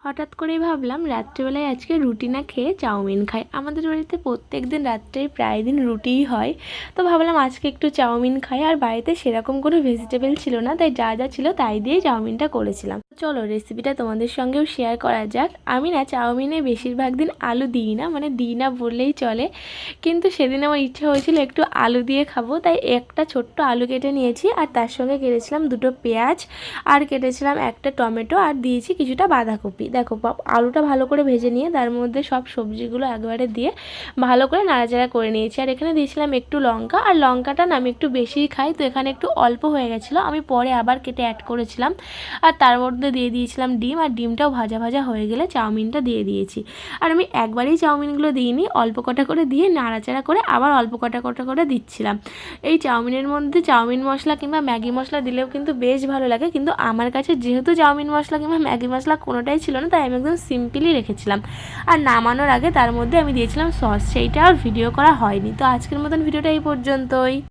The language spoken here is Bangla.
হঠাৎ করেই ভাবলাম রাত্রিবেলায় আজকে রুটি না খেয়ে চাউমিন খাই। আমাদের বাড়িতে প্রত্যেক দিন রাত্রে প্রায় দিন রুটিই হয়। তো ভাবলাম আজকে একটু চাউমিন খাই। আর বাড়িতে সেরকম কোনো ভেজিটেবল ছিল না, তাই যা যা ছিল তাই দিয়েই চাউমিনটা করেছিলাম। চলো রেসিপিটা তোমাদের সঙ্গেও শেয়ার করা যাক। আমি না চাউমিনে বেশিরভাগ দিন আলু দিই না, মানে দিই না বললেই চলে, কিন্তু সেদিন আমার ইচ্ছা হয়েছিল একটু আলু দিয়ে খাবো, তাই একটা ছোট্ট আলু কেটে নিয়েছি আর তার সঙ্গে কেটেছিলাম দুটো পেঁয়াজ আর কেটেছিলাম একটা টমেটো আর দিয়েছি কিছুটা বাঁধাকপি। দেখো আলুটা ভালো করে ভেজে নিয়ে তার মধ্যে সব সবজিগুলো একবারে দিয়ে ভালো করে নাড়াচাড়া করে নিয়েছি। আর এখানে দিয়েছিলাম একটু লঙ্কা, আর লঙ্কাটা না আমি একটু বেশিই খাই, তো এখানে একটু অল্প হয়ে গেছিলো, আমি পরে আবার কেটে অ্যাড করেছিলাম। আর তার মধ্যে দিয়ে দিয়েছিলাম ডিম, আর ডিমটাও ভাজা ভাজা হয়ে গেলে চাউমিনটা দিয়ে দিয়েছি। আর আমি একবারেই চাউমিনগুলো দিইনি, অল্প কটা করে দিয়ে নাড়াচাড়া করে আবার অল্প কটা কটা করে দিচ্ছিলাম। এই চাউমিনের মধ্যে চাউমিন মশলা কিংবা ম্যাগি মশলা দিলেও কিন্তু বেশ ভালো লাগে, কিন্তু আমার কাছে যেহেতু চাউমিন মশলা কিংবা ম্যাগি মশলা কোনোটাই ছিল না, তাই আমি একদম সিম্পলি রেখেছিলাম। আর নামানোর আগে তার মধ্যে আমি দিয়েছিলাম সস, সেইটা আর ভিডিও করা হয়নি। তো আজকের মতন ভিডিওটা এই পর্যন্তই।